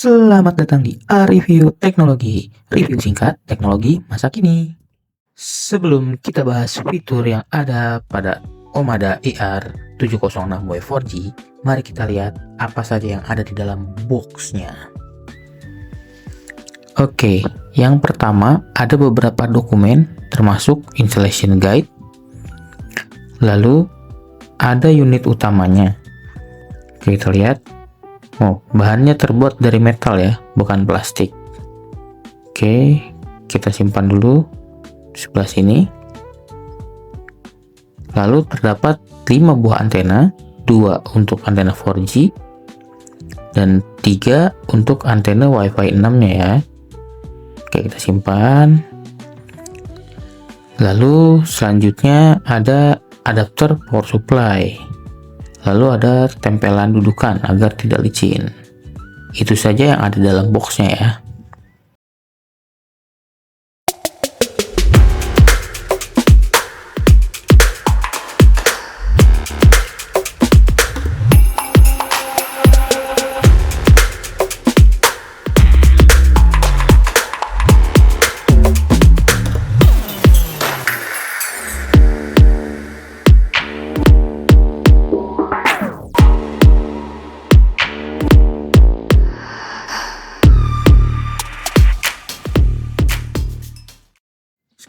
Selamat datang di A-Review Teknologi, review singkat teknologi masa kini. Sebelum kita bahas fitur yang ada pada Omada AR706W 4G, mari kita lihat apa saja yang ada di dalam boxnya. Oke, yang pertama ada beberapa dokumen termasuk installation guide, lalu ada unit utamanya. Oke, kita lihat. Oh, bahannya terbuat dari metal ya, bukan plastik. Oke, kita simpan dulu di sebelah sini. Lalu terdapat 5 buah antena, 2 untuk antena 4G dan 3 untuk antena Wi-Fi 6-nya ya. Oke, kita simpan. Lalu selanjutnya ada adapter power supply. Lalu ada tempelan dudukan agar tidak licin. Itu saja yang ada dalam boxnya ya.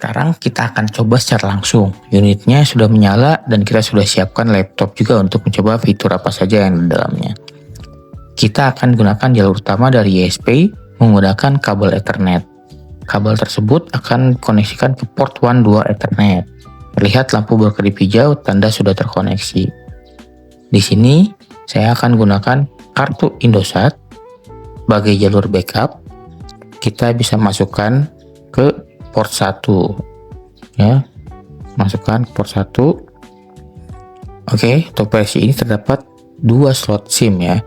Sekarang kita akan coba secara langsung. Unitnya sudah menyala dan kita sudah siapkan laptop juga untuk mencoba fitur apa saja yang di dalamnya. Kita akan gunakan jalur utama dari USB menggunakan kabel Ethernet. Kabel tersebut akan dikoneksikan ke port 1 2 Ethernet. Terlihat lampu berkedip hijau tanda sudah terkoneksi. Di sini saya akan gunakan kartu Indosat sebagai jalur backup. Kita bisa masukkan ke port 1 ya, masukkan port 1. Oke, untuk versi ini terdapat 2 slot SIM ya.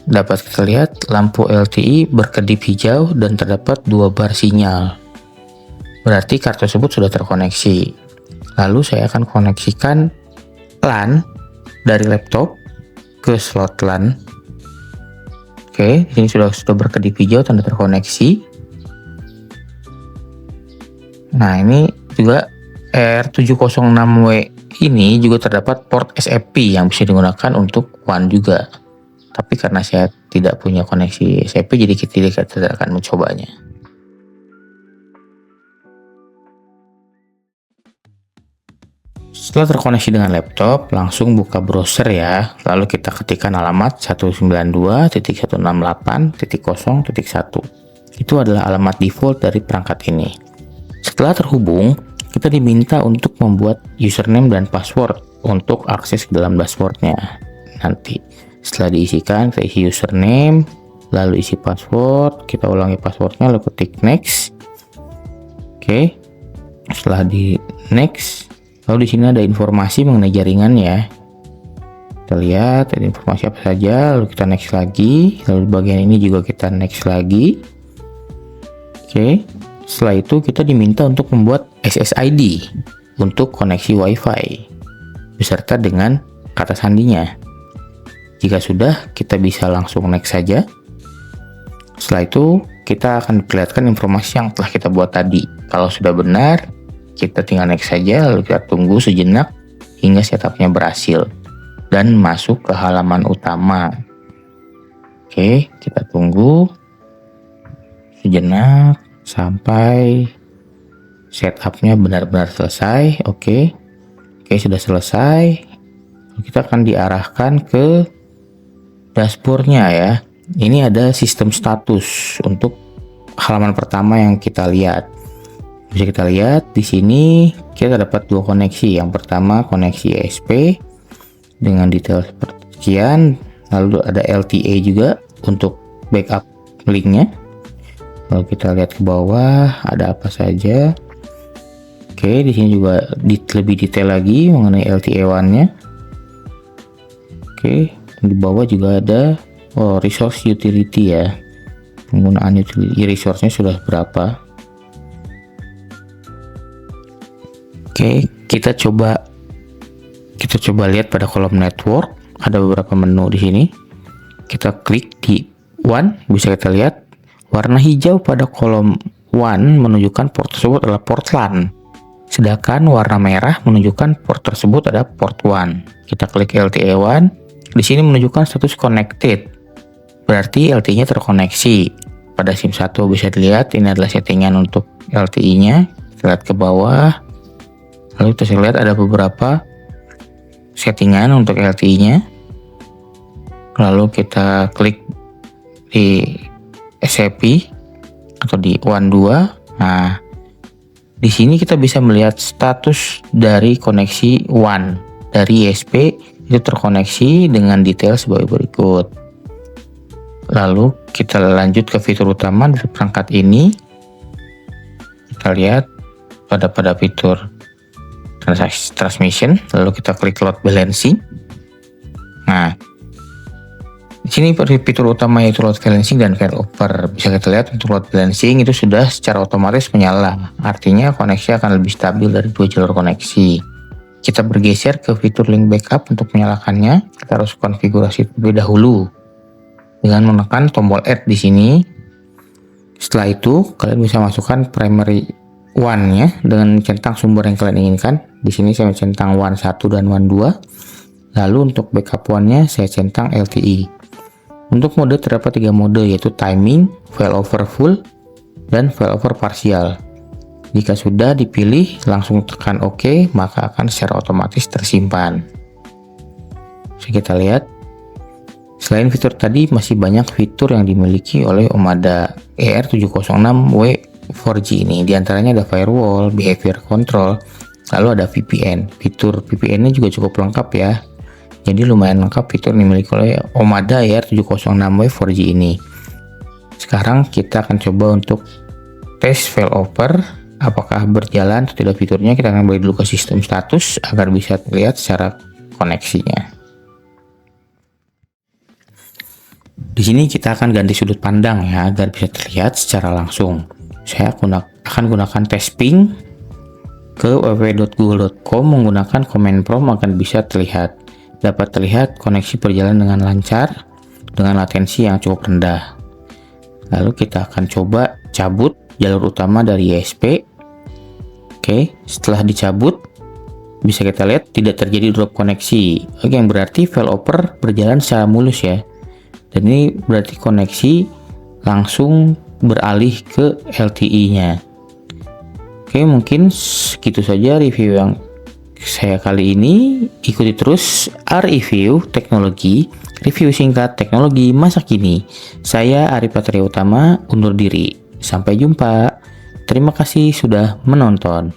Dapat kita lihat lampu LTE berkedip hijau dan terdapat 2 bar sinyal. Berarti kartu tersebut sudah terkoneksi. Lalu saya akan koneksikan LAN dari laptop ke slot LAN. Oke, di sini sudah berkedip hijau tanda terkoneksi. Nah, ini juga R706W ini juga terdapat port SFP yang bisa digunakan untuk WAN juga. Tapi karena saya tidak punya koneksi SFP, jadi kita tidak akan mencobanya. Setelah terkoneksi dengan laptop, langsung buka browser ya. Lalu kita ketikkan alamat 192.168.0.1. Itu adalah alamat default dari perangkat ini. Setelah terhubung, kita diminta untuk membuat username dan password untuk akses ke dalam dashboardnya. Nanti setelah diisikan, kita isi username, lalu isi password, kita ulangi passwordnya, lalu ketik next. Oke, setelah di next, lalu di sini ada informasi mengenai jaringan ya. Kita lihat ada informasi apa saja, lalu kita next lagi, lalu bagian ini juga kita next lagi. Oke. Setelah itu kita diminta untuk membuat SSID untuk koneksi Wi-Fi beserta dengan kata sandinya. Jika sudah, kita bisa langsung next saja. Setelah itu kita akan diperlihatkan informasi yang telah kita buat tadi. Kalau sudah benar, kita tinggal next saja, lalu kita tunggu sejenak hingga setupnya berhasil dan masuk ke halaman utama. Oke, kita tunggu sejenak sampai setupnya benar-benar selesai. Oke, sudah selesai. Kita akan diarahkan ke dashboardnya ya. Ini ada sistem status untuk halaman pertama yang kita lihat. Bisa kita lihat di sini kita dapat 2 koneksi. Yang pertama koneksi ESP dengan detail seperti sekian. Lalu ada LTE juga untuk backup linknya. Kalau kita lihat ke bawah ada apa saja. Oke, di sini juga lebih detail lagi mengenai LTE WAN-nya. Oke, di bawah juga ada resource utility ya. Penggunaan utility resource-nya sudah berapa. Oke, kita coba lihat pada kolom network. Ada beberapa menu di sini. Kita klik di 1 bisa kita lihat warna hijau pada kolom 1 menunjukkan port tersebut adalah port LAN. Sedangkan warna merah menunjukkan port tersebut ada port 1. Kita klik LTE 1. Di sini menunjukkan status connected. Berarti LTE-nya terkoneksi. Pada SIM 1 bisa dilihat ini adalah settingan untuk LTE-nya. Kita lihat ke bawah. Lalu kita lihat ada beberapa settingan untuk LTE-nya. Lalu kita klik di SAP atau di 12. Nah, di sini kita bisa melihat status dari koneksi 1 dari ISP itu terkoneksi dengan detail sebagai berikut. Lalu kita lanjut ke fitur utama dari perangkat ini. Kita lihat pada fitur transmission, lalu kita klik load balancing. Nah, di sini fitur utama yaitu load balancing dan failover. Bisa kita lihat untuk load balancing itu sudah secara otomatis menyala. Artinya koneksi akan lebih stabil dari 2 jalur koneksi. Kita bergeser ke fitur link backup untuk menyalakannya. Kita harus konfigurasi terlebih dahulu dengan menekan tombol add di sini. Setelah itu kalian bisa masukkan primary one-nya dengan centang sumber yang kalian inginkan. Di sini saya centang WAN 1 dan WAN 2. Lalu untuk backup one-nya saya centang LTE. Untuk mode terdapat 3 mode yaitu timing, failover full, dan failover partial. Jika sudah dipilih, langsung tekan OK, maka akan secara otomatis tersimpan. Jadi kita lihat, selain fitur tadi masih banyak fitur yang dimiliki oleh Omada ER706W 4G ini. Di antaranya ada firewall, behavior control, lalu ada VPN. Fitur VPN-nya juga cukup lengkap ya. Jadi lumayan lengkap fitur yang dimiliki oleh Omada ER706W 4G ini. Sekarang kita akan coba untuk tes failover apakah berjalan atau tidak fiturnya. Kita akan balik dulu ke sistem status agar bisa terlihat secara koneksinya. Di sini kita akan ganti sudut pandang ya agar bisa terlihat secara langsung. Saya akan gunakan tes ping ke www.google.com menggunakan command prompt akan bisa terlihat. Dapat terlihat koneksi berjalan dengan lancar dengan latensi yang cukup rendah. Lalu kita akan coba cabut jalur utama dari ISP. Oke, setelah dicabut bisa kita lihat tidak terjadi drop koneksi. Oke, yang berarti failover berjalan secara mulus ya. Dan ini berarti koneksi langsung beralih ke LTE-nya. Oke, mungkin segitu saja review yang saya kali ini. Ikuti terus review teknologi, review singkat teknologi masa kini. Saya Arif Patria Utama undur diri. Sampai jumpa. Terima kasih sudah menonton.